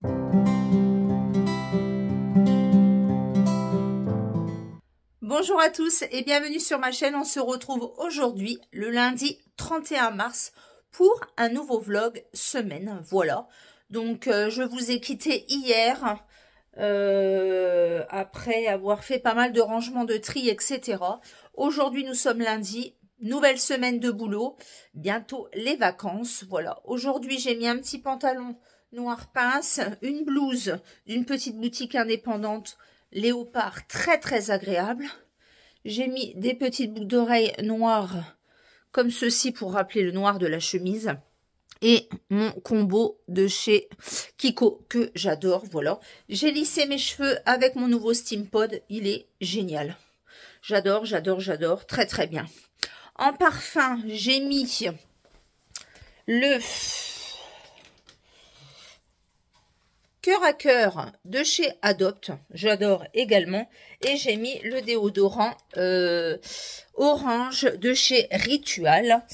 Bonjour à tous et bienvenue sur ma chaîne. On se retrouve aujourd'hui, le lundi 31 mars, pour un nouveau vlog semaine. Voilà, donc je vous ai quitté hier, après avoir fait pas mal de rangements de tri, etc. Aujourd'hui, nous sommes lundi, nouvelle semaine de boulot, bientôt les vacances. Voilà, aujourd'hui, j'ai mis un petit pantalon noir pince, une blouse d'une petite boutique indépendante, léopard très agréable. J'ai mis des petites boucles d'oreilles noires comme ceci pour rappeler le noir de la chemise. Et mon combo de chez Kiko que j'adore, voilà. J'ai lissé mes cheveux avec mon nouveau Steam Pod, il est génial. J'adore, très bien. En parfum, j'ai mis le Cœur à cœur de chez Adopt, j'adore également. Et j'ai mis le déodorant orange de chez Ritual.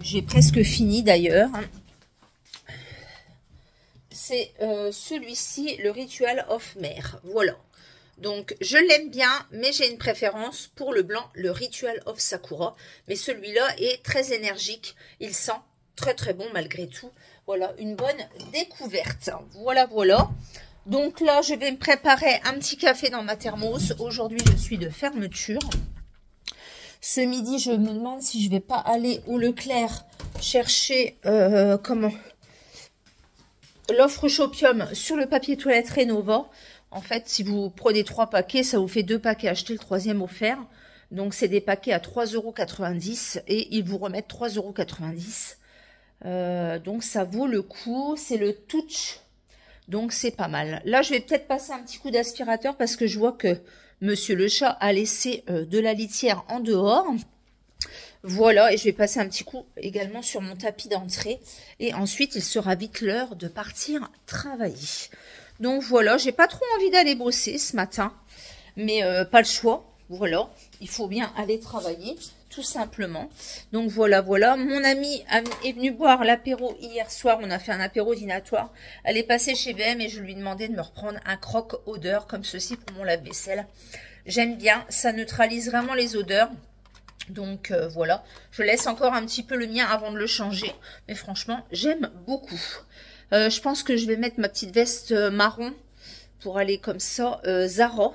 J'ai presque fini d'ailleurs. C'est celui-ci, le Ritual of Mer. Voilà. Donc, je l'aime bien, mais j'ai une préférence pour le blanc, le Ritual of Sakura. Mais celui-là est très énergique. Il sent très bon malgré tout. Voilà, une bonne découverte. Voilà. Donc là, je vais me préparer un petit café dans ma thermos. Aujourd'hui, je suis de fermeture. Ce midi, je me demande si je vais pas aller au Leclerc chercher l'offre Shopium sur le papier toilette Renova. En fait, si vous prenez 3 paquets, ça vous fait 2 paquets achetés, le 3e offert. Donc, c'est des paquets à 3,90 € et ils vous remettent 3,90 €. Donc, ça vaut le coup. C'est le Touch. Donc, c'est pas mal. Là, je vais peut-être passer un petit coup d'aspirateur parce que je vois que Monsieur le chat a laissé de la litière en dehors. Voilà, et je vais passer un petit coup également sur mon tapis d'entrée. Et ensuite, il sera vite l'heure de partir travailler. Donc voilà, j'ai pas trop envie d'aller bosser ce matin, mais pas le choix. Voilà, il faut bien aller travailler, tout simplement. Donc voilà. Mon amie est venue boire l'apéro hier soir. On a fait un apéro dînatoire. Elle est passée chez BM et je lui ai demandé de me reprendre un croque odeur comme ceci pour mon lave-vaisselle. J'aime bien, ça neutralise vraiment les odeurs. Donc voilà, je laisse encore un petit peu le mien avant de le changer. Mais franchement, j'aime beaucoup. Je pense que je vais mettre ma petite veste marron pour aller comme ça, Zara.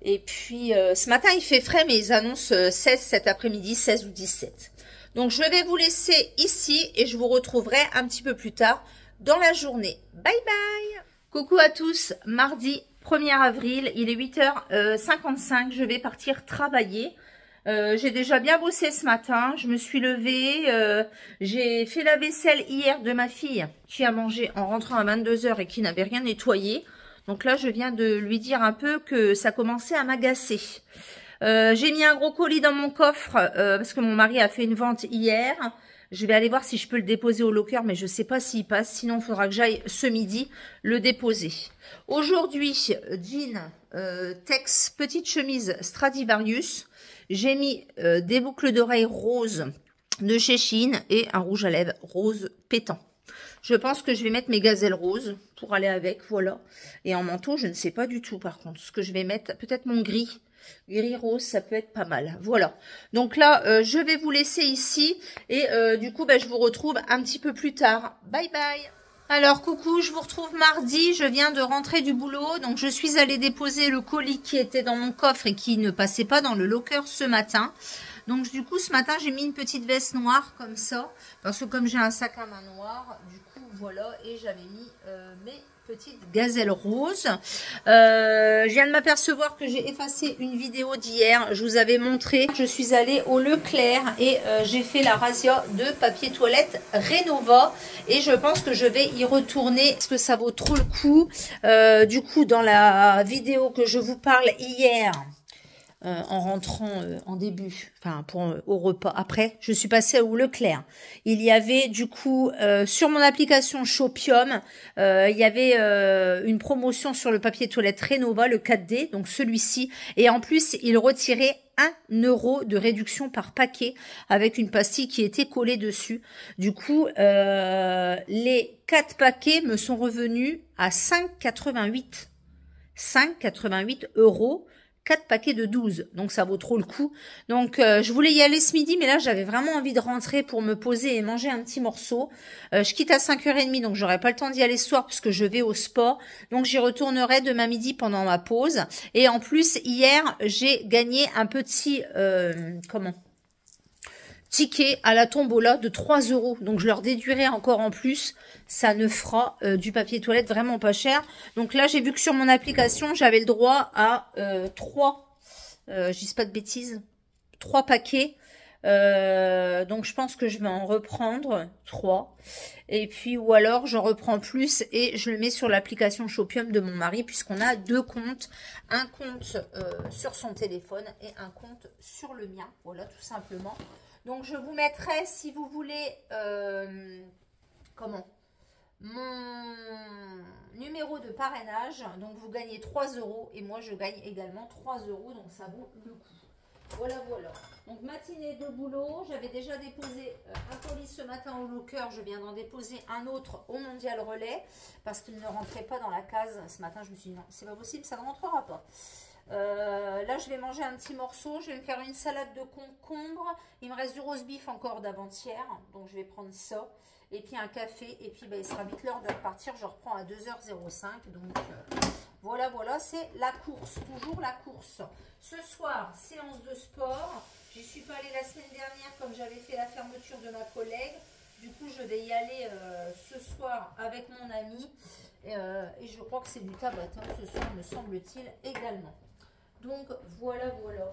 Et puis, ce matin, il fait frais, mais ils annoncent 16 cet après-midi, 16 ou 17. Donc, je vais vous laisser ici et je vous retrouverai un petit peu plus tard dans la journée. Bye bye! Coucou à tous, mardi 1er avril, il est 8h55, je vais partir travailler. J'ai déjà bien bossé ce matin, je me suis levée, j'ai fait la vaisselle hier de ma fille qui a mangé en rentrant à 22 h et qui n'avait rien nettoyé. Donc là, je viens de lui dire un peu que ça commençait à m'agacer. J'ai mis un gros colis dans mon coffre parce que mon mari a fait une vente hier. Je vais aller voir si je peux le déposer au locker, mais je ne sais pas s'il passe. Sinon, il faudra que j'aille ce midi le déposer. Aujourd'hui, jean, Tex, petite chemise Stradivarius. J'ai mis des boucles d'oreilles roses de chez Shein et un rouge à lèvres rose pétant. Je pense que je vais mettre mes gazelles roses pour aller avec, voilà. Et en manteau, je ne sais pas du tout par contre. Ce que je vais mettre, peut-être mon gris. Gris rose, ça peut être pas mal. Voilà. Donc là, je vais vous laisser ici. Et du coup, je vous retrouve un petit peu plus tard. Bye bye. Alors, coucou, je vous retrouve mardi. Je viens de rentrer du boulot. Donc, je suis allée déposer le colis qui était dans mon coffre et qui ne passait pas dans le locker ce matin. Donc, du coup, ce matin, j'ai mis une petite veste noire comme ça. Parce que comme j'ai un sac à main noir, du coup, voilà. Et j'avais mis mes petites gazelles roses. Je viens de m'apercevoir que j'ai effacé une vidéo d'hier. Je vous avais montré. Je suis allée au Leclerc et j'ai fait la razzia de papier toilette Renova. Et je pense que je vais y retourner parce que ça vaut trop le coup. Du coup, dans la vidéo que je vous parle hier, en rentrant en début, enfin au repas. Après, je suis passée au Leclerc. Il y avait du coup sur mon application Shopium, il y avait une promotion sur le papier toilette Renova, le 4D, donc celui-ci. Et en plus, il retirait 1 € de réduction par paquet avec une pastille qui était collée dessus. Du coup, les 4 paquets me sont revenus à 5,88 €, 4 paquets de 12, donc ça vaut trop le coup. Donc je voulais y aller ce midi, mais là j'avais vraiment envie de rentrer pour me poser et manger un petit morceau. Je quitte à 5h30, donc j'aurai pas le temps d'y aller ce soir puisque je vais au sport. Donc j'y retournerai demain midi pendant ma pause. Et en plus, hier, j'ai gagné un petit... ticket à la tombola de 3 €. Donc, je leur déduirai encore en plus. Ça ne fera du papier toilette vraiment pas cher. Donc là, j'ai vu que sur mon application, j'avais le droit à 3, je dis pas de bêtises, 3 paquets. Donc, je pense que je vais en reprendre 3. Et puis, ou alors, j'en reprends plus et je le mets sur l'application Shopium de mon mari puisqu'on a 2 comptes. Un compte sur son téléphone et un compte sur le mien. Voilà, tout simplement. Donc, je vous mettrai, si vous voulez, mon numéro de parrainage. Donc, vous gagnez 3 € et moi, je gagne également 3 €. Donc, ça vaut le coup. Voilà, voilà. Donc, matinée de boulot. J'avais déjà déposé un colis ce matin au locker. Je viens d'en déposer un autre au Mondial Relais parce qu'il ne rentrait pas dans la case. Ce matin, je me suis dit non, c'est pas possible, ça ne rentrera pas. Là, je vais manger un petit morceau. Je vais me faire une salade de concombre. Il me reste du roast beef encore d'avant-hier. Donc, je vais prendre ça. Et puis, un café. Et puis, il sera vite l'heure de repartir. Je reprends à 2h05. Donc, voilà, voilà. C'est la course. Toujours la course. Ce soir, séance de sport. J'y suis pas allée la semaine dernière comme j'avais fait la fermeture de ma collègue. Du coup, je vais y aller ce soir avec mon ami. Et je crois que c'est du Tabata ce soir, me semble-t-il, également. Donc, voilà, voilà.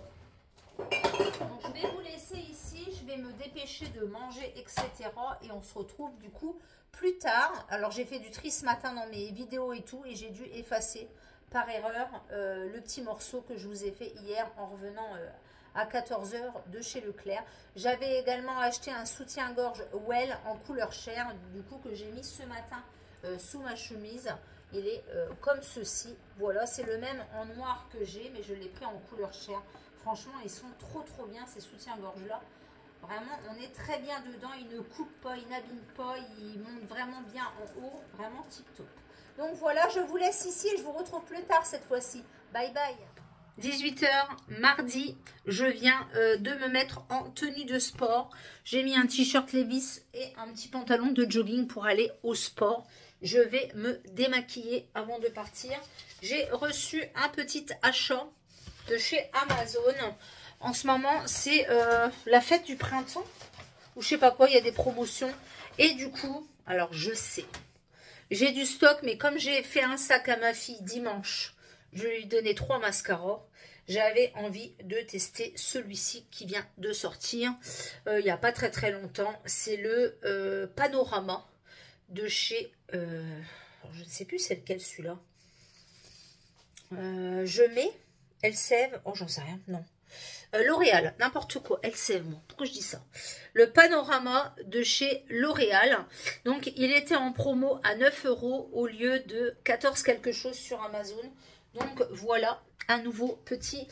Donc, je vais vous laisser ici. Je vais me dépêcher de manger, etc. Et on se retrouve, du coup, plus tard. Alors, j'ai fait du tri ce matin dans mes vidéos et tout. Et j'ai dû effacer, par erreur, le petit morceau que je vous ai fait hier en revenant à 14 h de chez Leclerc. J'avais également acheté un soutien-gorge Well en couleur chair, du coup, que j'ai mis ce matin sous ma chemise. Il est comme ceci. Voilà, c'est le même en noir que j'ai, mais je l'ai pris en couleur chair. Franchement, ils sont trop bien ces soutiens-gorge là. Vraiment, on est très bien dedans. Ils ne coupent pas, ils n'abîment pas. Ils montent vraiment bien en haut. Vraiment tip top. Donc voilà, je vous laisse ici et je vous retrouve plus tard cette fois-ci. Bye bye. 18 h mardi, je viens de me mettre en tenue de sport. J'ai mis un t-shirt Levi's et un petit pantalon de jogging pour aller au sport. Je vais me démaquiller avant de partir. J'ai reçu un petit achat de chez Amazon. En ce moment, c'est la fête du printemps. Ou je sais pas quoi, il y a des promotions. Et du coup, alors je sais, j'ai du stock, mais comme j'ai fait un sac à ma fille dimanche, je lui ai donné 3 mascaras. J'avais envie de tester celui-ci qui vient de sortir il n'y a pas très longtemps. C'est le Panorama de chez... je ne sais plus c'est lequel celui-là. Je mets Elseve. Oh, j'en sais rien, non. L'Oréal, n'importe quoi. Elseve, moi. Pourquoi je dis ça? Le Panorama de chez L'Oréal. Donc, il était en promo à 9 € au lieu de 14 quelque chose sur Amazon. Donc, voilà un nouveau petit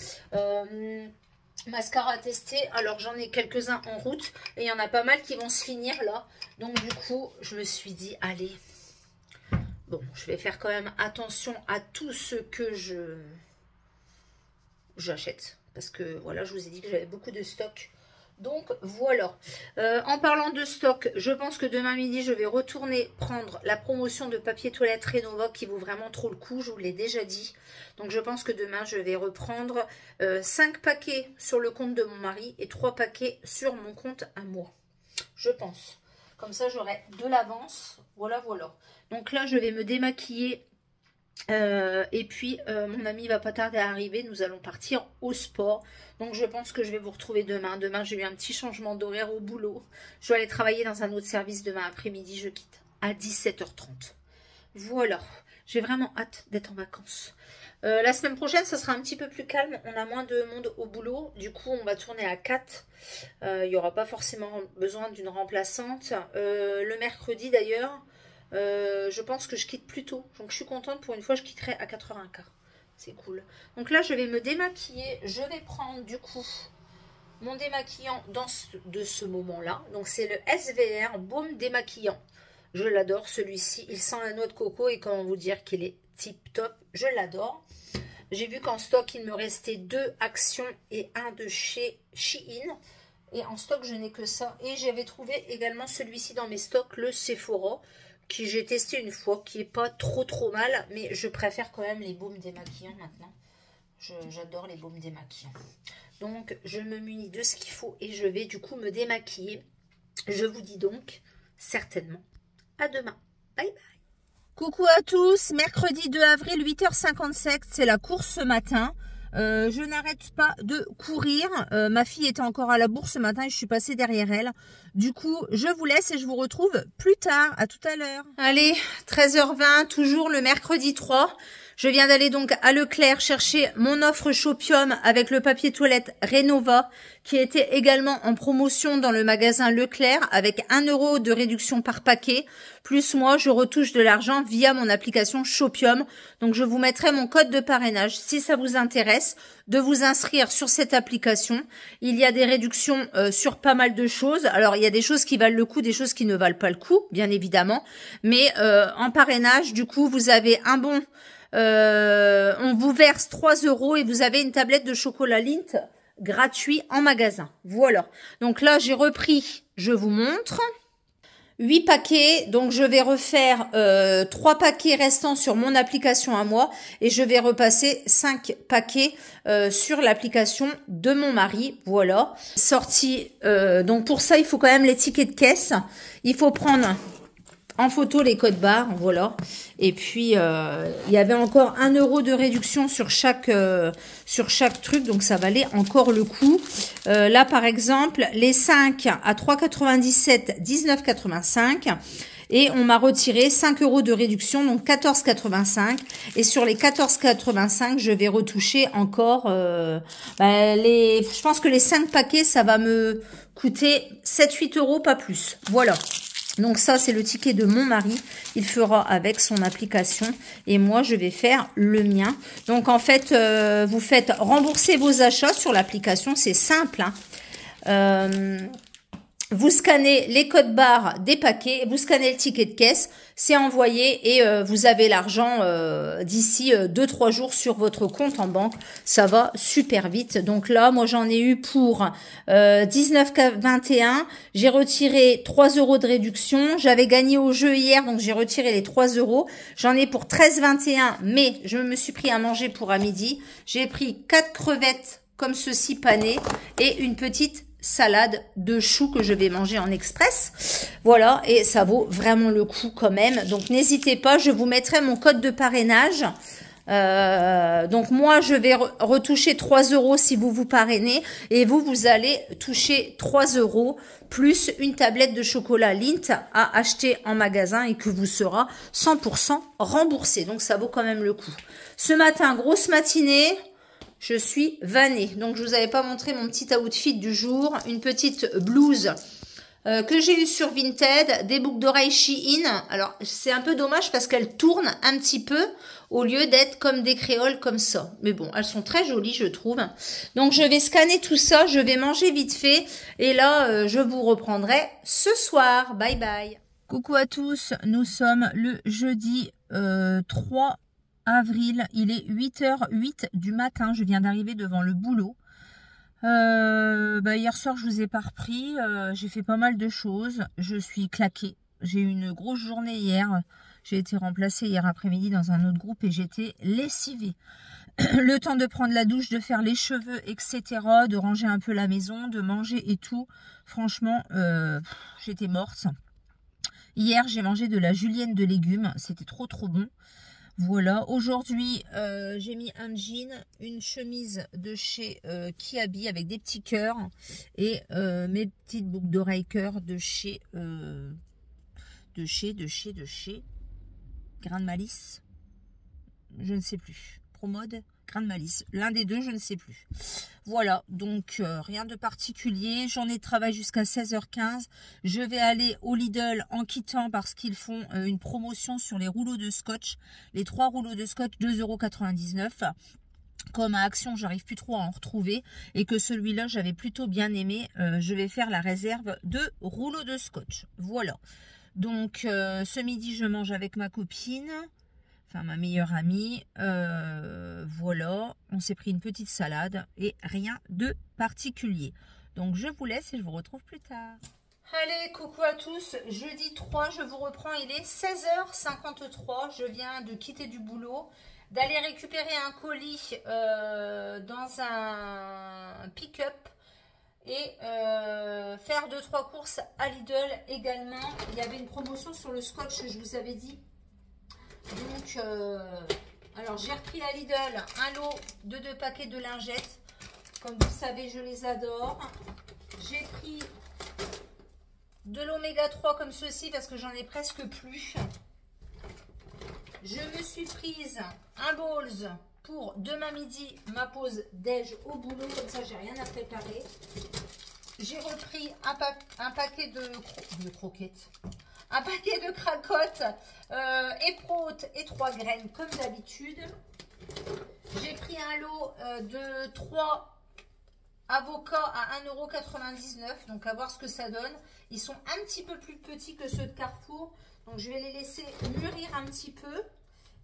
mascara à tester. Alors, j'en ai quelques-uns en route. Et il y en a pas mal qui vont se finir là. Donc, du coup, je me suis dit, allez... Bon, je vais faire quand même attention à tout ce que j'achète. Parce que, voilà, je vous ai dit que j'avais beaucoup de stock. Donc, voilà. En parlant de stock, je pense que demain midi, je vais retourner prendre la promotion de papier toilette Renova qui vaut vraiment trop le coup. Je vous l'ai déjà dit. Donc, je pense que demain, je vais reprendre 5 paquets sur le compte de mon mari et 3 paquets sur mon compte à moi. Je pense. Comme ça, j'aurai de l'avance. Voilà, voilà. Donc là, je vais me démaquiller. Et puis, mon ami va pas tarder à arriver. Nous allons partir au sport. Donc, je pense que je vais vous retrouver demain. Demain, j'ai eu un petit changement d'horaire au boulot. Je dois aller travailler dans un autre service demain après-midi. Je quitte à 17 h 30. Voilà. J'ai vraiment hâte d'être en vacances. La semaine prochaine, ça sera un petit peu plus calme. On a moins de monde au boulot. Du coup, on va tourner à 4. Il n'y aura pas forcément besoin d'une remplaçante. Le mercredi, d'ailleurs, je pense que je quitte plus tôt. Donc, je suis contente. Pour une fois, je quitterai à 4h15. C'est cool. Donc là, je vais me démaquiller. Je vais prendre, du coup, mon démaquillant de ce moment-là. Donc, c'est le SVR Baume Démaquillant. Je l'adore, celui-ci. Il sent la noix de coco et comment vous dire qu'il est tip top. Je l'adore. J'ai vu qu'en stock, il me restait 2 Action et 1 de chez Shein. Et en stock, je n'ai que ça. Et j'avais trouvé également celui-ci dans mes stocks, le Sephora, qui j'ai testé une fois, qui n'est pas trop mal. Mais je préfère quand même les baumes démaquillants maintenant. J'adore les baumes démaquillants. Donc, je me munis de ce qu'il faut et je vais du coup me démaquiller. Je vous dis donc certainement à demain. Bye bye. Coucou à tous, mercredi 2 avril, 8h57, c'est la course ce matin. Je n'arrête pas de courir. Ma fille était encore à la bourse ce matin et je suis passée derrière elle. Du coup, je vous laisse et je vous retrouve plus tard. À tout à l'heure. Allez, 13h20, toujours le mercredi 3. Je viens d'aller donc à Leclerc chercher mon offre Shopium avec le papier toilette Renova qui était également en promotion dans le magasin Leclerc avec 1 € de réduction par paquet. Plus moi, je retouche de l'argent via mon application Shopium. Donc, je vous mettrai mon code de parrainage si ça vous intéresse de vous inscrire sur cette application. Il y a des réductions sur pas mal de choses. Alors, il y a des choses qui valent le coup, des choses qui ne valent pas le coup, bien évidemment. Mais en parrainage, du coup, vous avez un bon... on vous verse 3 € et vous avez une tablette de chocolat Lindt gratuit en magasin. Voilà. Donc là, j'ai repris, je vous montre, 8 paquets. Donc, je vais refaire 3 paquets restants sur mon application à moi et je vais repasser 5 paquets sur l'application de mon mari. Voilà. Sorti. Donc, pour ça, il faut quand même les tickets de caisse. Il faut prendre... en photo les codes barres, voilà. Et puis il y avait encore 1 € de réduction sur chaque truc, donc ça valait encore le coup. Là par exemple, les 5 à 3,97, 19,85. Et on m'a retiré 5 € de réduction, donc 14,85. Et sur les 14,85, je vais retoucher encore je pense que les 5 paquets, ça va me coûter 7-8 €, pas plus. Voilà. Donc ça, c'est le ticket de mon mari. Il fera avec son application. Et moi, je vais faire le mien. Donc, en fait, vous faites rembourser vos achats sur l'application. C'est simple, hein. Vous scannez les codes barres des paquets, vous scannez le ticket de caisse, c'est envoyé et vous avez l'argent d'ici 2-3 jours sur votre compte en banque. Ça va super vite. Donc là, moi j'en ai eu pour 19,21. J'ai retiré 3 € de réduction. J'avais gagné au jeu hier, donc j'ai retiré les 3 €. J'en ai pour 13,21, mais je me suis pris à manger pour à midi. J'ai pris 4 crevettes comme ceci panées et une petite salade de choux que je vais manger en express. Voilà, et ça vaut vraiment le coup quand même. Donc, n'hésitez pas, je vous mettrai mon code de parrainage. Donc, moi, je vais retoucher 3 € si vous vous parrainez. Et vous allez toucher 3 € plus une tablette de chocolat Lindt à acheter en magasin et que vous sera 100% remboursé. Donc, ça vaut quand même le coup. Ce matin, grosse matinée. Je suis vannée. Donc, je vous avais pas montré mon petit outfit du jour. Une petite blouse que j'ai eue sur Vinted. Des boucles d'oreilles Shein. Alors, c'est un peu dommage parce qu'elles tournent un petit peu au lieu d'être comme des créoles comme ça. Mais bon, elles sont très jolies, je trouve. Donc, je vais scanner tout ça. Je vais manger vite fait. Et là, je vous reprendrai ce soir. Bye bye. Coucou à tous. Nous sommes le jeudi 3 avril, il est 8h08 du matin, je viens d'arriver devant le boulot. Hier soir je vous ai pas repris, j'ai fait pas mal de choses, je suis claquée. J'ai eu une grosse journée hier, j'ai été remplacée hier après-midi dans un autre groupe et j'étais lessivée. Le temps de prendre la douche, de faire les cheveux, etc., de ranger un peu la maison, de manger et tout. Franchement, j'étais morte. Hier j'ai mangé de la julienne de légumes, c'était trop bon. Voilà, aujourd'hui, j'ai mis un jean, une chemise de chez Kiabi avec des petits cœurs et mes petites boucles d'oreilles cœur de chez Grain de Malice. je ne sais plus. Promode, grain de malice. L'un des deux, je ne sais plus. Voilà, donc rien de particulier. J'en ai de travail jusqu'à 16h15. Je vais aller au Lidl en quittant parce qu'ils font une promotion sur les rouleaux de scotch. Les 3 rouleaux de scotch, 2,99 €. Comme à Action, j'arrive plus trop à en retrouver et que celui-là, j'avais plutôt bien aimé, je vais faire la réserve de rouleaux de scotch. Voilà. Donc, ce midi, je mange avec ma copine, enfin ma meilleure amie. Voilà, on s'est pris une petite salade et rien de particulier. Donc, je vous laisse et je vous retrouve plus tard. Allez, coucou à tous, jeudi 3, je vous reprends, il est 16h53, je viens de quitter du boulot, d'aller récupérer un colis dans un pick-up et faire 2-3 courses à Lidl également. Il y avait une promotion sur le scotch, je vous avais dit. Donc, alors j'ai repris à Lidl un lot de 2 paquets de lingettes. Comme vous le savez, je les adore. J'ai pris de l'oméga 3 comme ceci parce que j'en ai presque plus. Je me suis prise un bowls pour demain midi, ma pause déj au boulot, comme ça j'ai rien à préparer. J'ai repris un paquet de croquettes, un paquet de cracottes, épeautre et 3 graines comme d'habitude. J'ai pris un lot de 3 avocats à 1,99 €, donc à voir ce que ça donne. Ils sont un petit peu plus petits que ceux de Carrefour, donc je vais les laisser mûrir un petit peu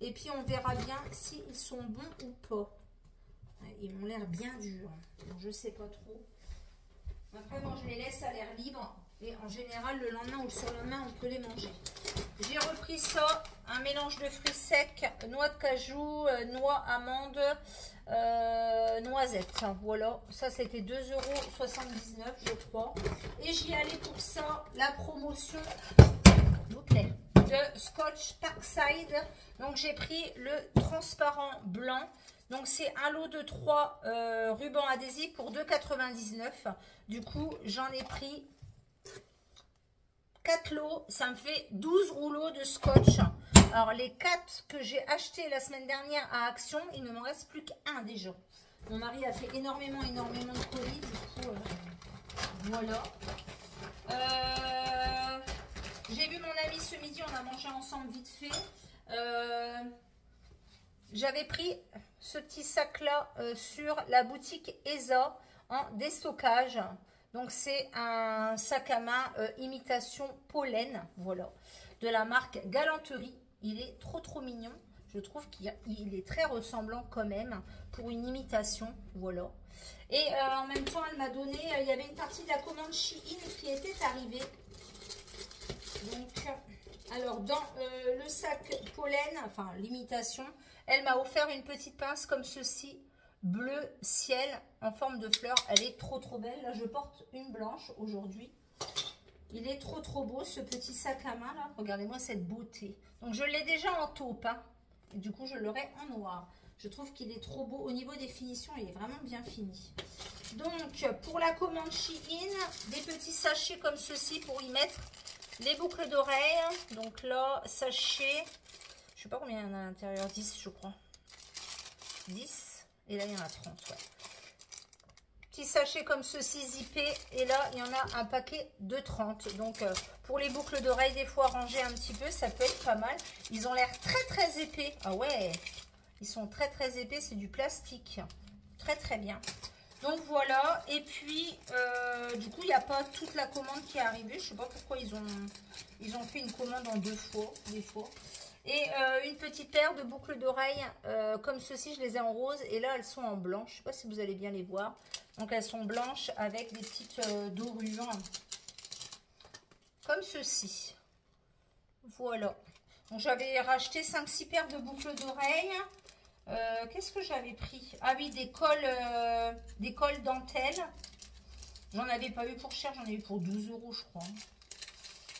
et puis on verra bien s'ils sont bons ou pas. Ils m'ont l'air bien durs, donc je sais pas trop. Après moi je les laisse à l'air libre et en général le lendemain ou le surlendemain on peut les manger. J'ai repris ça, un mélange de fruits secs, noix de cajou, noix, amandes, noisettes. Voilà, ça c'était 2,79 € je crois. Et j'y allais pour ça, la promotion de Scotch Parkside. Donc j'ai pris le transparent blanc. Donc c'est un lot de 3 rubans adhésifs pour 2,99 €. Du coup j'en ai pris 4 lots, ça me fait 12 rouleaux de scotch. Alors les 4 que j'ai achetés la semaine dernière à Action, il ne m'en reste plus qu'un déjà. Mon mari a fait énormément de colis, du coup voilà. J'ai vu mon ami ce midi, on a mangé ensemble vite fait. J'avais pris ce petit sac là sur la boutique ESA en déstockage. Donc c'est un sac à main imitation pollen, voilà, de la marque Galanterie. Il est trop mignon. Je trouve qu'il est très ressemblant quand même pour une imitation, voilà. Et en même temps, elle m'a donné, il y avait une partie de la commande Shein qui était arrivée. Donc, alors dans le sac pollen, enfin l'imitation, elle m'a offert une petite pince comme ceci, bleu ciel en forme de fleur. Elle est trop belle. Là je porte une blanche aujourd'hui. Il est trop beau ce petit sac à main là. Regardez-moi cette beauté. Donc je l'ai déjà en taupe hein. Et du coup je l'aurai en noir. Je trouve qu'il est trop beau. Au niveau des finitions, il est vraiment bien fini. Donc pour la commande Shein, des petits sachets comme ceci pour y mettre les boucles d'oreilles. Donc là, sachet, je sais pas combien il y en a à l'intérieur, 10 je crois. 10. Et là, il y en a 30, ouais. Petit sachet comme ceci, zippé. Et là, il y en a un paquet de 30. Donc, pour les boucles d'oreilles, des fois, ranger un petit peu, ça peut être pas mal. Ils ont l'air très épais. Ah ouais, ils sont très épais. C'est du plastique. Très bien. Donc, voilà. Et puis, du coup, il n'y a pas toute la commande qui est arrivée. Je sais pas pourquoi ils ont fait une commande en 2 fois, des fois. Et une petite paire de boucles d'oreilles comme ceci, je les ai en rose et là elles sont en blanc. Je ne sais pas si vous allez bien les voir. Donc elles sont blanches avec des petites dorures comme ceci. Voilà. Donc j'avais racheté 5-6 paires de boucles d'oreilles. Qu'est-ce que j'avais pris? Ah oui, des cols dentelles. J'en avais pas eu pour cher, j'en ai eu pour 12 € je crois.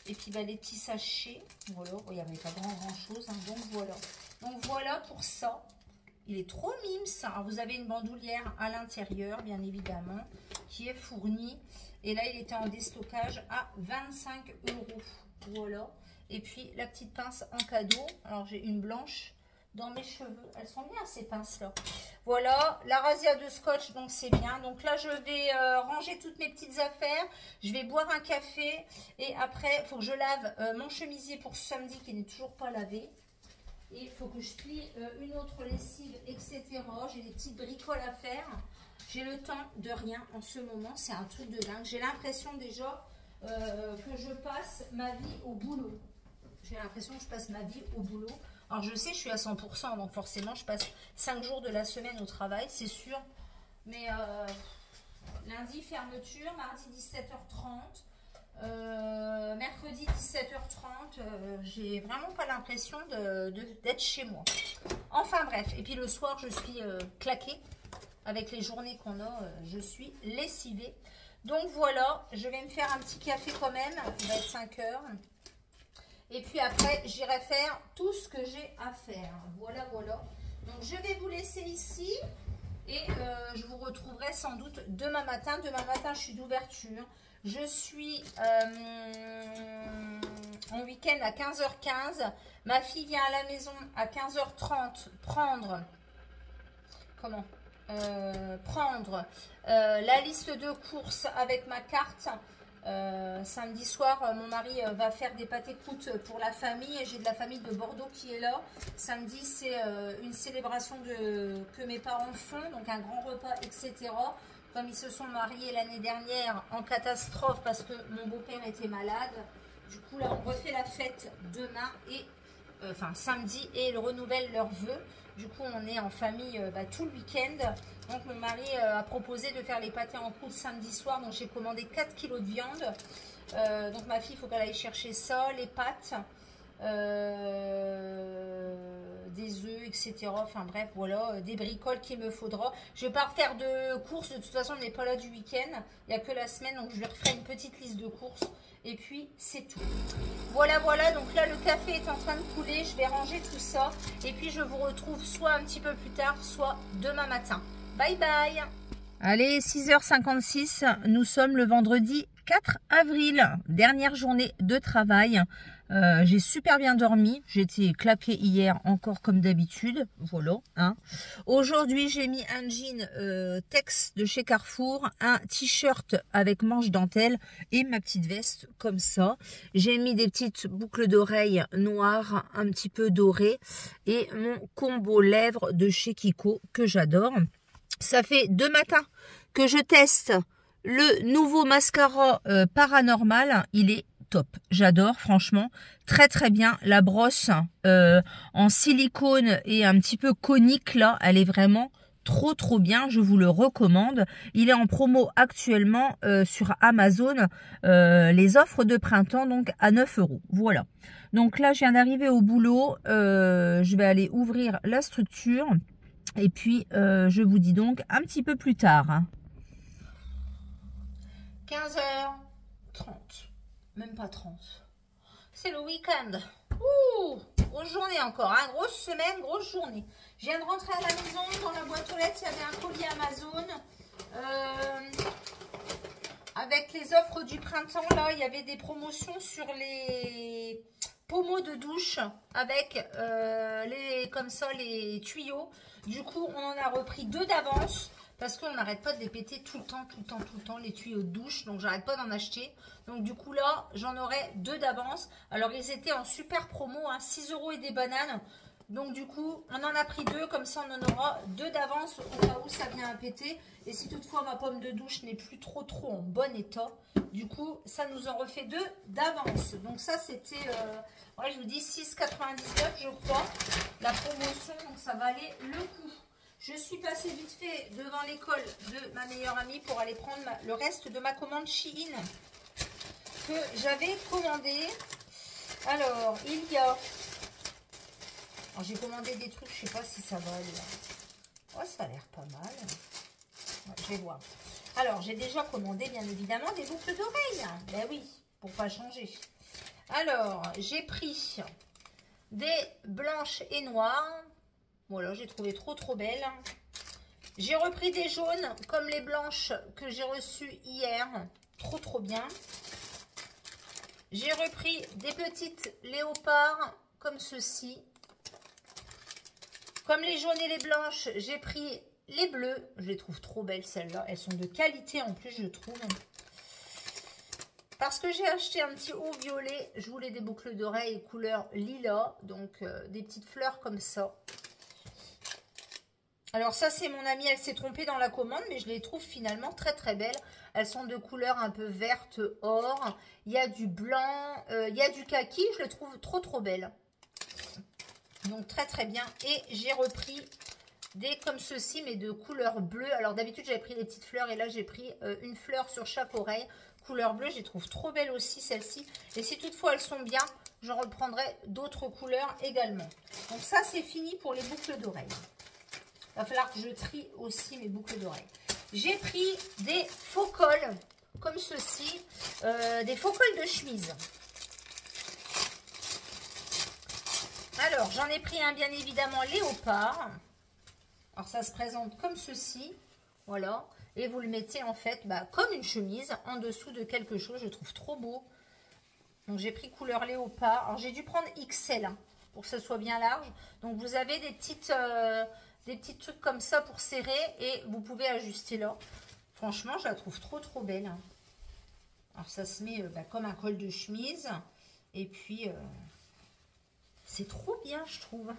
Et puis bah, les petits sachets, voilà, il n'y avait pas grand chose, hein, donc voilà. Donc voilà pour ça. Il est trop mime ça. Alors, vous avez une bandoulière à l'intérieur, bien évidemment, qui est fournie. Et là, il était en déstockage à 25 €. Voilà. Et puis la petite pince en cadeau. Alors j'ai une blanche dans mes cheveux. Elles sont bien ces pinces-là. Voilà, la razzia de scotch, donc c'est bien. Donc là, je vais ranger toutes mes petites affaires. Je vais boire un café. Et après, il faut que je lave mon chemisier pour ce samedi qui n'est toujours pas lavé. Et il faut que je plie une autre lessive, etc. J'ai des petites bricoles à faire. J'ai le temps de rien en ce moment. C'est un truc de dingue. J'ai l'impression déjà que je passe ma vie au boulot. J'ai l'impression que je passe ma vie au boulot. Alors je sais, je suis à 100%, donc forcément je passe 5 jours de la semaine au travail, c'est sûr. Mais lundi, fermeture, mardi 17h30, mercredi 17h30, j'ai vraiment pas l'impression d'être chez moi. Enfin bref, et puis le soir je suis claquée. Avec les journées qu'on a, je suis lessivée. Donc voilà, je vais me faire un petit café quand même, il va être 5 heures. Et puis après, j'irai faire tout ce que j'ai à faire. Voilà, voilà. Donc, je vais vous laisser ici. Et je vous retrouverai sans doute demain matin. Demain matin, je suis d'ouverture. Je suis en week-end à 15h15. Ma fille vient à la maison à 15h30 prendre... Comment prendre la liste de courses avec ma carte. Samedi soir, mon mari va faire des pâtés croûtes pour la famille. J'ai de la famille de Bordeaux qui est là. Samedi, c'est une célébration que mes parents font, donc un grand repas, etc. Comme ils se sont mariés l'année dernière en catastrophe parce que mon beau-père était malade. Du coup, là, on refait la fête demain et samedi et ils renouvellent leurs vœux. Du coup, on est en famille tout le week-end. Donc, mon mari a proposé de faire les pâtés en croûte samedi soir. Donc, j'ai commandé 4 kilos de viande. Donc, ma fille, il faut qu'elle aille chercher ça, les pâtes, des œufs, etc. Enfin, bref, voilà, des bricoles qu'il me faudra. Je ne vais pas refaire de courses. De toute façon, on n'est pas là du week-end. Il n'y a que la semaine. Donc, je vais refaire une petite liste de courses. Et puis, c'est tout. Voilà, voilà. Donc là, le café est en train de couler. Je vais ranger tout ça. Et puis, je vous retrouve soit un petit peu plus tard, soit demain matin. Bye, bye. Allez, 6h56. Nous sommes le vendredi 4 avril. Dernière journée de travail. J'ai super bien dormi. J'étais claquée hier encore comme d'habitude. Voilà. Hein. Aujourd'hui, j'ai mis un jean Tex de chez Carrefour, un t-shirt avec manche dentelle et ma petite veste comme ça. J'ai mis des petites boucles d'oreilles noires, un petit peu dorées et mon combo lèvres de chez Kiko que j'adore. Ça fait 2 matins que je teste le nouveau mascara Paranormal. Il est top, j'adore franchement, très très bien. La brosse en silicone et un petit peu conique là, elle est vraiment trop bien, je vous le recommande. Il est en promo actuellement sur Amazon, les offres de printemps, donc à 9 €. Voilà, donc là je viens d'arriver au boulot, je vais aller ouvrir la structure et puis je vous dis donc un petit peu plus tard. Hein. 15h30. Même pas 30. C'est le week-end. Ouh, grosse journée encore. Hein. Grosse semaine, grosse journée. Je viens de rentrer à la maison. Dans la boîte aux lettres, il y avait un colis Amazon. Avec les offres du printemps, là, il y avait des promotions sur les pommeaux de douche. Avec comme ça, les tuyaux. Du coup, on en a repris 2 d'avance. Parce qu'on n'arrête pas de les péter tout le temps, les tuyaux de douche. Donc, j'arrête pas d'en acheter. Donc, du coup, là, j'en aurai 2 d'avance. Alors, ils étaient en super promo, hein, 6 € et des bananes. Donc, du coup, on en a pris 2. Comme ça, on en aura 2 d'avance au cas où ça vient à péter. Et si toutefois, ma pomme de douche n'est plus trop en bon état, du coup, ça nous en refait 2 d'avance. Donc, ça, c'était, ouais, je vous dis, 6,99 je crois, la promotion. Donc, ça valait le coup. Je suis passée vite fait devant l'école de ma meilleure amie pour aller prendre le reste de ma commande Shein que j'avais commandé. Alors, il y a... J'ai commandé des trucs, je ne sais pas si ça va aller. Oh, ça a l'air pas mal. Ouais, je vais voir. Alors, j'ai déjà commandé, bien évidemment, des boucles d'oreilles. Ben oui, pour pas changer. Alors, j'ai pris des blanches et noires. Voilà, j'ai trouvé trop belle. J'ai repris des jaunes comme les blanches que j'ai reçues hier. Trop bien. J'ai repris des petites léopards comme ceci. Comme les jaunes et les blanches, j'ai pris les bleus. Je les trouve trop belles, celles-là. Elles sont de qualité en plus, je trouve. Parce que j'ai acheté un petit haut violet. Je voulais des boucles d'oreilles couleur lilas. Donc, des petites fleurs comme ça. Alors ça, c'est mon amie, elle s'est trompée dans la commande, mais je les trouve finalement très très belles. Elles sont de couleur un peu verte, or. Il y a du blanc, il y a du kaki. Je les trouve trop trop belles. Donc très très bien. Et j'ai repris des comme ceci, mais de couleur bleue. Alors d'habitude, j'avais pris des petites fleurs et là, j'ai pris une fleur sur chaque oreille. Couleur bleue, je les trouve trop belles aussi, celles-ci. Et si toutefois elles sont bien, je reprendrai d'autres couleurs également. Donc ça, c'est fini pour les boucles d'oreilles. Il va falloir que je trie aussi mes boucles d'oreilles. J'ai pris des faux cols, comme ceci, des faux cols de chemise. Alors, j'en ai pris un, bien évidemment, léopard. Alors, ça se présente comme ceci, voilà. Et vous le mettez, en fait, comme une chemise, en dessous de quelque chose. Je trouve trop beau. Donc, j'ai pris couleur léopard. Alors, j'ai dû prendre XL, hein, pour que ce soit bien large. Donc, vous avez des petits trucs comme ça pour serrer et vous pouvez ajuster là. Franchement, je la trouve trop trop belle. Alors ça se met comme un col de chemise et puis c'est trop bien, je trouve.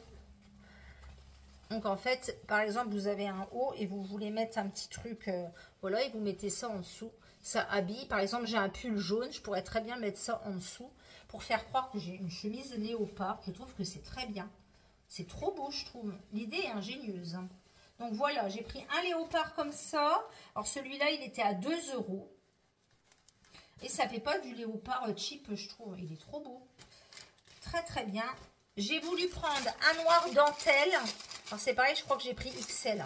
Donc en fait, par exemple, vous avez un haut et vous voulez mettre un petit truc, voilà, et vous mettez ça en dessous. Ça habille. Par exemple, j'ai un pull jaune, je pourrais très bien mettre ça en dessous pour faire croire que j'ai une chemise léopard. Je trouve que c'est très bien. C'est trop beau, je trouve. L'idée est ingénieuse. Donc voilà, j'ai pris un léopard comme ça. Alors celui-là, il était à 2 €. Et ça fait pas du léopard cheap, je trouve. Il est trop beau. Très très bien. J'ai voulu prendre un noir dentelle. Alors c'est pareil, je crois que j'ai pris XL.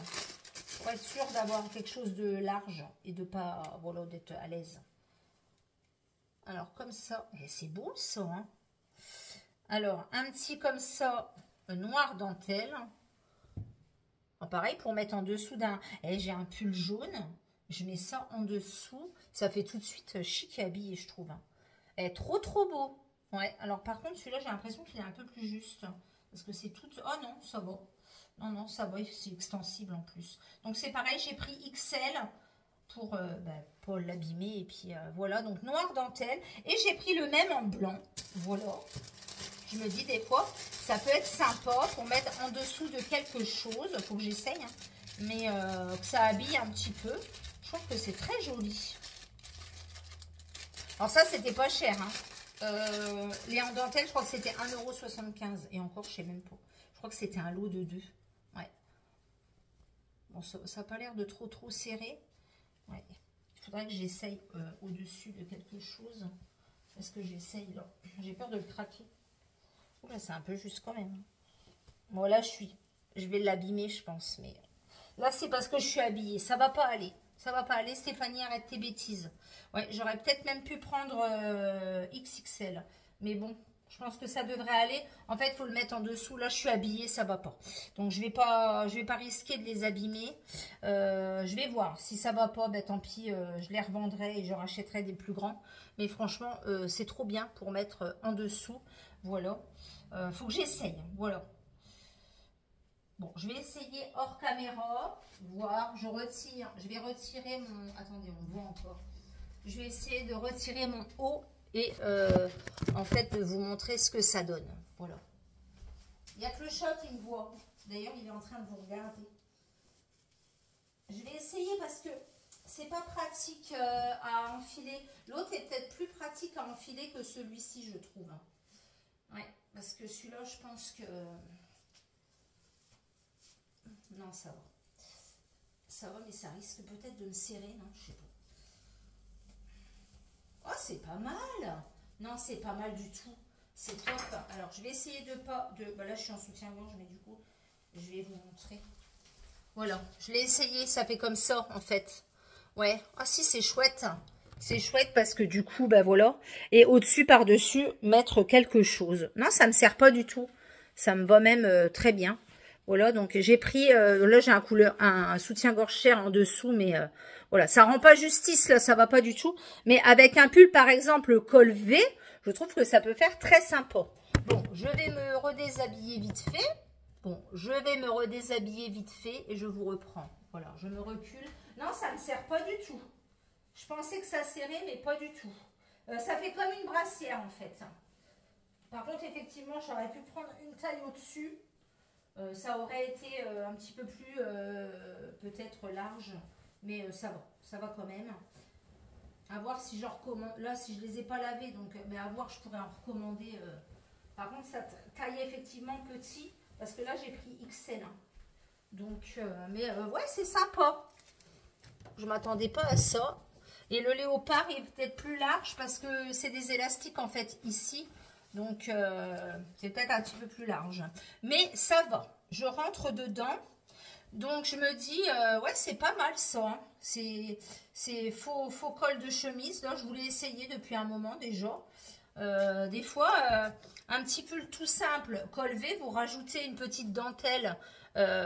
Pour être sûr d'avoir quelque chose de large et de pas, voilà, d'être à l'aise. Alors comme ça, c'est beau ça, hein. Alors un petit comme ça, noir dentelle. Pareil, pour mettre en dessous d'un... j'ai un pull jaune. Je mets ça en dessous. Ça fait tout de suite chic et habillé, je trouve. Trop, trop beau. Ouais, alors par contre, celui-là, j'ai l'impression qu'il est un peu plus juste. Parce que c'est tout... Oh non, ça va. Non, non, ça va. C'est extensible en plus. Donc c'est pareil, j'ai pris XL pour pas l'abîmer. Et puis voilà, donc noir dentelle. Et j'ai pris le même en blanc. Voilà. Je me dis des fois, ça peut être sympa pour mettre en dessous de quelque chose. Il faut que j'essaye, hein, mais que ça habille un petit peu. Je trouve que c'est très joli. Alors ça, c'était pas cher. Hein. Les en dentelle, je crois que c'était 1,75 €. Et encore, je sais même pas. Je crois que c'était un lot de 2. Ouais. Bon, ça n'a pas l'air de trop serré. Ouais. Il faudrait que j'essaye au-dessus de quelque chose. Est-ce que j'essaye là? J'ai peur de le craquer. Là, c'est un peu juste quand même. Bon, là, je vais l'abîmer, je pense. Mais là, c'est parce que je suis habillée. Ça va pas aller. Ça va pas aller. Stéphanie, arrête tes bêtises. Ouais, j'aurais peut-être même pu prendre XXL. Mais bon, je pense que ça devrait aller. En fait, il faut le mettre en dessous. Là, je suis habillée, ça va pas. Donc, je vais pas risquer de les abîmer. Je vais voir. Si ça va pas, tant pis, je les revendrai et je rachèterai des plus grands. Mais franchement, c'est trop bien pour mettre en dessous. Voilà. Faut que j'essaye. Voilà. Bon, je vais essayer hors caméra. Voir. Je retire. Je vais retirer mon... Attendez, on voit encore. Je vais essayer de retirer mon haut et en fait de vous montrer ce que ça donne. Voilà. Il n'y a que le chat qui me voit. D'ailleurs, il est en train de vous regarder. Je vais essayer parce que c'est pas pratique à enfiler. L'autre est peut-être plus pratique à enfiler que celui-ci, je trouve. Ouais, parce que celui-là, je pense que... Non, ça va. Ça va, mais ça risque peut-être de me serrer, non? Je sais pas. Oh, c'est pas mal. Non, c'est pas mal du tout. C'est top. Alors, je vais essayer de pas... là, je suis en soutien-gorge, mais du coup, je vais vous montrer. Voilà, je l'ai essayé. Ça fait comme ça, en fait. Ouais. Ah si, c'est chouette. C'est chouette parce que du coup, voilà. Et au-dessus, par-dessus, mettre quelque chose. Non, ça me sert pas du tout. Ça me va même très bien. Voilà, donc j'ai pris, là j'ai un soutien-gorge cher en dessous, mais voilà, ça rend pas justice, là, ça va pas du tout. Mais avec un pull, par exemple, col V, je trouve que ça peut faire très sympa. Bon, je vais me redéshabiller vite fait. Bon, je vais me redéshabiller vite fait et je vous reprends. Voilà, je me recule. Non, ça ne me sert pas du tout. Je pensais que ça serrait, mais pas du tout. Ça fait comme une brassière en fait. Par contre, effectivement, j'aurais pu prendre une taille au-dessus. Ça aurait été un petit peu plus peut-être large. Mais ça va quand même. À voir si je recommande. Là, si je les ai pas lavés, donc, mais à voir, je pourrais en recommander. Par contre, ça taille effectivement petit. Parce que là, j'ai pris XL. Hein. Donc, ouais, c'est sympa. Je ne m'attendais pas à ça. Et le léopard est peut-être plus large parce que c'est des élastiques en fait ici. Donc, c'est peut-être un petit peu plus large. Mais ça va. Je rentre dedans. Donc, je me dis, ouais, c'est pas mal ça. Hein. C'est faux col de chemise. Là, je voulais essayer depuis un moment déjà. Des fois, un petit pull tout simple, col V, vous rajoutez une petite dentelle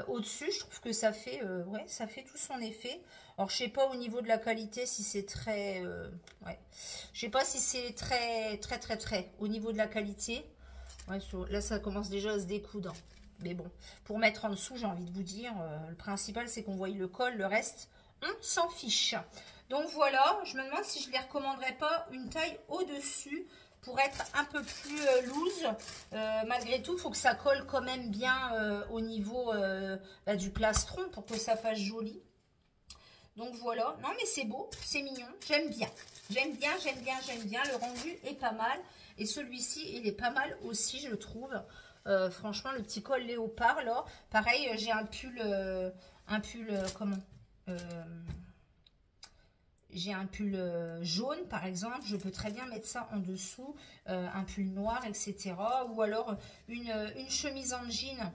au-dessus. Je trouve que ça fait, ouais, ça fait tout son effet. Alors, je sais pas au niveau de la qualité si c'est très... ouais. Je sais pas si c'est très au niveau de la qualité. Ouais, là, ça commence déjà à se découdre. Mais bon, pour mettre en dessous, j'ai envie de vous dire, le principal, c'est qu'on voit le col. Le reste, on s'en fiche. Donc, voilà. Je me demande si je ne les recommanderais pas une taille au-dessus pour être un peu plus loose. Malgré tout, il faut que ça colle quand même bien au niveau du plastron pour que ça fasse joli. Donc voilà, non mais c'est beau, c'est mignon, j'aime bien. J'aime bien, le rendu est pas mal. Et celui-ci, il est pas mal aussi, je trouve. Franchement, le petit col léopard, là. Pareil, j'ai un pull, comment j'ai un pull jaune, par exemple. Je peux très bien mettre ça en dessous. Un pull noir, etc. Ou alors une chemise en jean.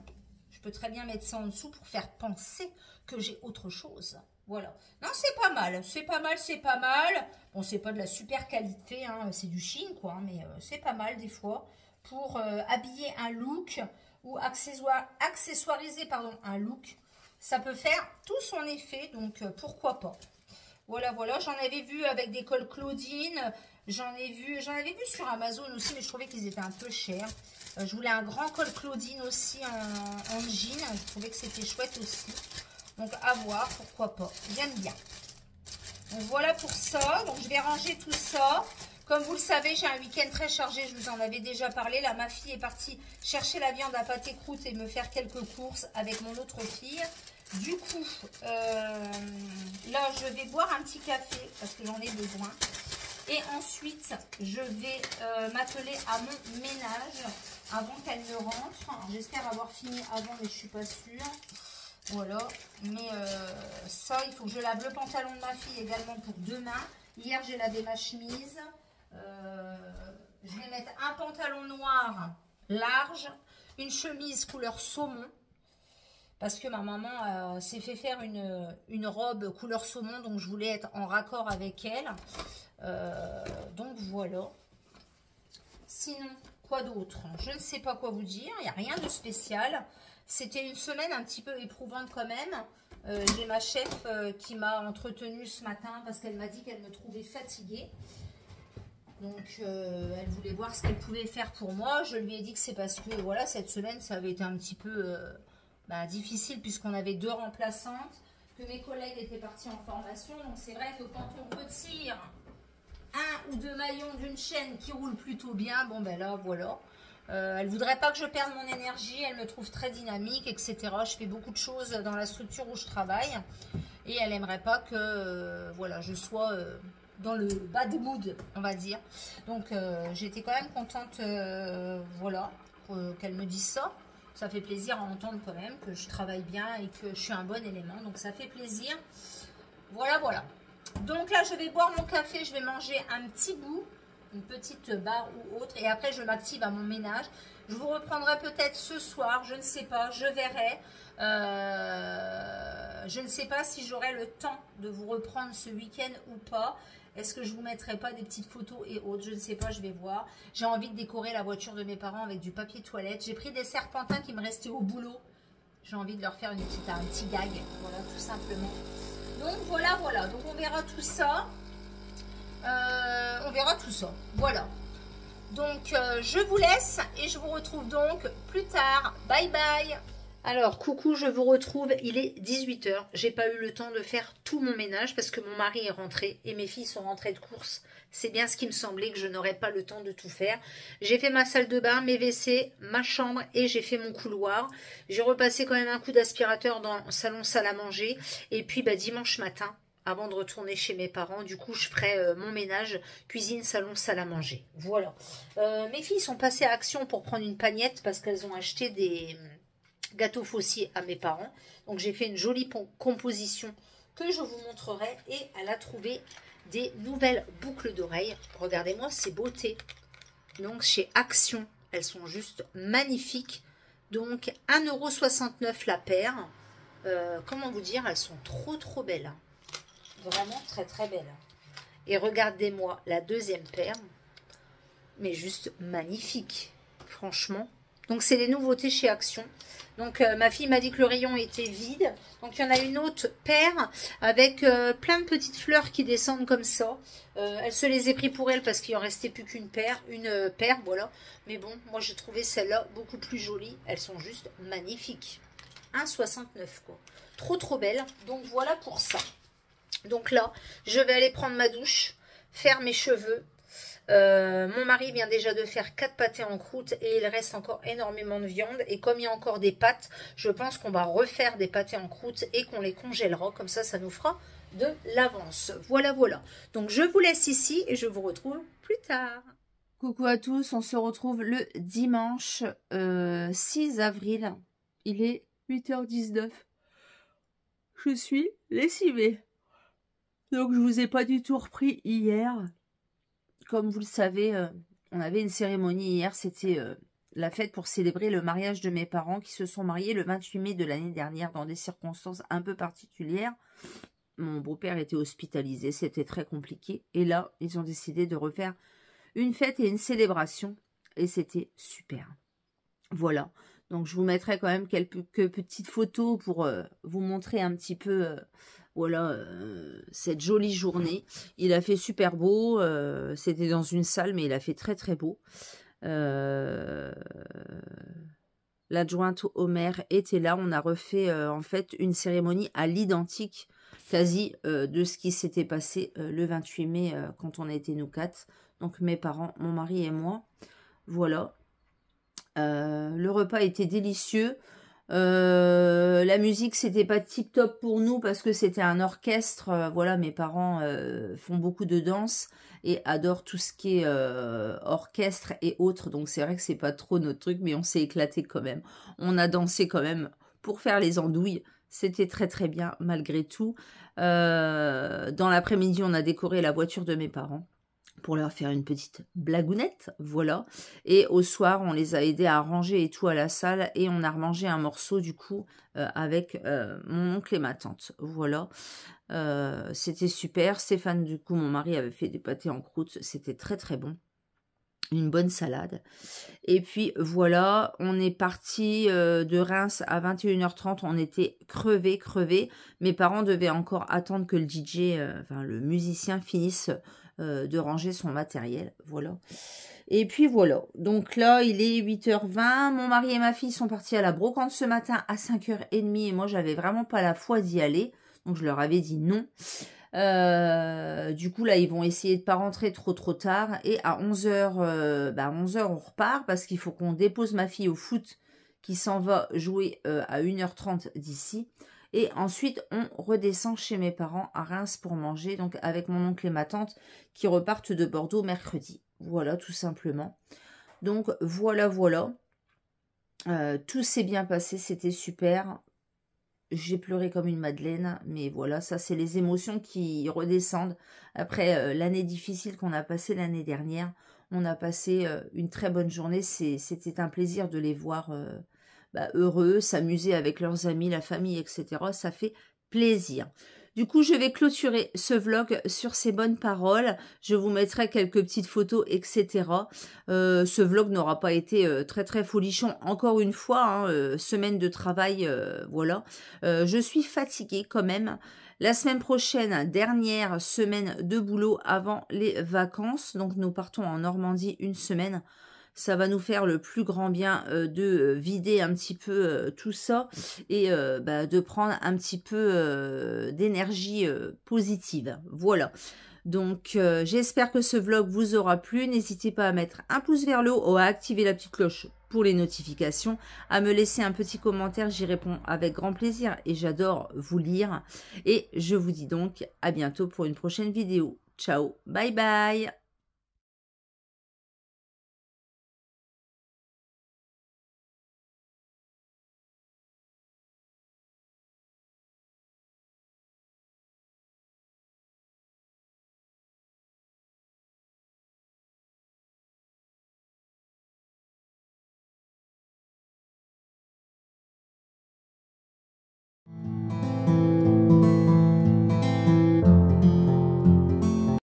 Je peux très bien mettre ça en dessous pour faire penser que j'ai autre chose. Voilà. Non, c'est pas mal. C'est pas mal, c'est pas mal. Bon, c'est pas de la super qualité, hein, c'est du Chine, quoi. Hein, mais c'est pas mal des fois pour habiller un look ou accessoiriser pardon, un look. Ça peut faire tout son effet, donc pourquoi pas. Voilà, voilà. J'en avais vu avec des cols Claudine. J'en avais vu sur Amazon aussi, mais je trouvais qu'ils étaient un peu chers. Je voulais un grand col Claudine aussi en jean. Je trouvais que c'était chouette aussi. Donc, à voir, pourquoi pas. J'aime bien. Donc, voilà pour ça. Donc, je vais ranger tout ça. Comme vous le savez, j'ai un week-end très chargé. Je vous en avais déjà parlé. Là, ma fille est partie chercher la viande à pâté croûte et me faire quelques courses avec mon autre fille. Du coup, là, je vais boire un petit café parce que j'en ai besoin. Et ensuite, je vais m'atteler à mon ménage avant qu'elle ne rentre. J'espère avoir fini avant, mais je ne suis pas sûre. Voilà, mais ça, il faut que je lave le pantalon de ma fille également pour demain. Hier, j'ai lavé ma chemise. Je vais mettre un pantalon noir large, une chemise couleur saumon. Parce que ma maman s'est fait faire une robe couleur saumon, donc je voulais être en raccord avec elle. Donc voilà. Sinon, quoi d'autre? Je ne sais pas quoi vous dire, il n'y a rien de spécial. C'était une semaine un petit peu éprouvante quand même. J'ai ma chef qui m'a entretenue ce matin parce qu'elle m'a dit qu'elle me trouvait fatiguée. Donc, elle voulait voir ce qu'elle pouvait faire pour moi. Je lui ai dit que c'est parce que, voilà, cette semaine, ça avait été un petit peu difficile puisqu'on avait 2 remplaçantes, que mes collègues étaient partis en formation. Donc, c'est vrai que quand on retire 1 ou 2 maillons d'une chaîne qui roule plutôt bien, bon, ben là, voilà. Elle voudrait pas que je perde mon énergie, elle me trouve très dynamique, etc. Je fais beaucoup de choses dans la structure où je travaille et elle aimerait pas que voilà, je sois dans le bad mood, on va dire. Donc j'étais quand même contente voilà, qu'elle me dise ça. Ça fait plaisir à entendre quand même que je travaille bien et que je suis un bon élément. Donc ça fait plaisir. Voilà, voilà. Donc là, je vais boire mon café, je vais manger un petit bout. Une petite barre ou autre, et après je m'active à mon ménage. Je vous reprendrai peut-être ce soir, je ne sais pas, je verrai. Je ne sais pas si j'aurai le temps de vous reprendre ce week-end ou pas. Est-ce que je vous mettrai pas des petites photos et autres? Je ne sais pas, je vais voir. J'ai envie de décorer la voiture de mes parents avec du papier toilette. J'ai pris des serpentins qui me restaient au boulot. J'ai envie de leur faire un petit gag, voilà, tout simplement. Donc voilà, voilà, donc on verra tout ça. On verra tout ça. Voilà. Donc, je vous laisse et je vous retrouve donc plus tard. Bye bye. Alors, coucou, je vous retrouve, il est 18 h. J'ai pas eu le temps de faire tout mon ménage parce que mon mari est rentré et mes filles sont rentrées de course. C'est bien ce qui me semblait, que je n'aurais pas le temps de tout faire. J'ai fait ma salle de bain, mes WC, ma chambre et j'ai fait mon couloir. J'ai repassé quand même un coup d'aspirateur dans le salon salle à manger. Et puis dimanche matin, avant de retourner chez mes parents, du coup je ferai mon ménage, cuisine, salon, salle à manger. Voilà. Mes filles sont passées à Action pour prendre une pagnette parce qu'elles ont acheté des gâteau faussier à mes parents. Donc j'ai fait une jolie composition que je vous montrerai et elle a trouvé des nouvelles boucles d'oreilles. Regardez-moi ces beautés. Donc chez Action, elles sont juste magnifiques. Donc 1,69 € la paire. Comment vous dire, elles sont trop belles. Vraiment très belles. Et regardez-moi la deuxième paire. Mais juste magnifique. Franchement. Donc c'est les nouveautés chez Action. Donc ma fille m'a dit que le rayon était vide. Donc il y en a une autre paire avec plein de petites fleurs qui descendent comme ça. Elle se les est pris pour elle parce qu'il en restait plus qu'une paire. Une paire, voilà. Mais bon, moi j'ai trouvé celle-là beaucoup plus jolie. Elles sont juste magnifiques. 1,69 € quoi. Trop belle. Donc voilà pour ça. Donc là, je vais aller prendre ma douche, faire mes cheveux. Mon mari vient déjà de faire 4 pâtés en croûte et il reste encore énormément de viande. Et comme il y a encore des pâtes, je pense qu'on va refaire des pâtés en croûte et qu'on les congélera. Comme ça nous fera de l'avance. Voilà. Donc je vous laisse ici et je vous retrouve plus tard. Coucou à tous, on se retrouve le dimanche 6 avril. Il est 8h19. Je suis lessivée. Donc je vous ai pas du tout repris hier. Comme vous le savez, on avait une cérémonie hier, c'était la fête pour célébrer le mariage de mes parents qui se sont mariés le 28 mai de l'année dernière dans des circonstances un peu particulières. Mon beau-père était hospitalisé, c'était très compliqué. Et là, ils ont décidé de refaire une fête et une célébration et c'était super. Voilà, donc je vous mettrai quand même quelques petites photos pour vous montrer un petit peu... Voilà, cette jolie journée. Il a fait super beau. C'était dans une salle, mais il a fait très beau. L'adjointe au maire était là. On a refait en fait une cérémonie à l'identique, quasi, de ce qui s'était passé le 28 mai quand on a été nous 4. Donc mes parents, mon mari et moi. Voilà. Le repas était délicieux. La musique c'était pas tip top pour nous parce que c'était un orchestre. Voilà, mes parents font beaucoup de danse et adorent tout ce qui est orchestre et autres, donc c'est vrai que c'est pas trop notre truc, mais on s'est éclaté quand même. On a dansé quand même pour faire les andouilles. C'était très bien malgré tout. Dans l'après-midi on a décoré la voiture de mes parents pour leur faire une petite blagounette, voilà. Et au soir, on les a aidés à ranger et tout à la salle, et on a remangé un morceau, du coup, avec mon oncle et ma tante, voilà. C'était super. Stéphane, du coup, mon mari avait fait des pâtés en croûte, c'était très bon. Une bonne salade. Et puis, voilà, on est parti de Reims à 21h30, on était crevés. Mes parents devaient encore attendre que le DJ, enfin, le musicien finisse de ranger son matériel, voilà. Et puis voilà, donc là il est 8h20, mon mari et ma fille sont partis à la brocante ce matin à 5h30 et moi j'avais vraiment pas la foi d'y aller, donc je leur avais dit non. Du coup là ils vont essayer de pas rentrer trop tard et à 11h, 11h on repart parce qu'il faut qu'on dépose ma fille au foot qui s'en va jouer à 1h30 d'ici. Et ensuite, on redescend chez mes parents à Reims pour manger, donc avec mon oncle et ma tante qui repartent de Bordeaux mercredi. Voilà, tout simplement. Donc, voilà. Tout s'est bien passé, c'était super. J'ai pleuré comme une madeleine, mais voilà, ça c'est les émotions qui redescendent. Après l'année difficile qu'on a passée l'année dernière, on a passé une très bonne journée. C'était un plaisir de les voir heureux, s'amuser avec leurs amis, la famille, etc. Ça fait plaisir. Du coup, je vais clôturer ce vlog sur ces bonnes paroles. Je vous mettrai quelques petites photos, etc. Ce vlog n'aura pas été très folichon. Encore une fois, hein, semaine de travail, voilà. Je suis fatiguée quand même. La semaine prochaine, dernière semaine de boulot avant les vacances. Donc, nous partons en Normandie une semaine. Ça va nous faire le plus grand bien de vider un petit peu tout ça et de prendre un petit peu d'énergie positive. Voilà. Donc, j'espère que ce vlog vous aura plu. N'hésitez pas à mettre un pouce vers le haut, à activer la petite cloche pour les notifications, à me laisser un petit commentaire. J'y réponds avec grand plaisir et j'adore vous lire. Et je vous dis donc à bientôt pour une prochaine vidéo. Ciao, bye bye!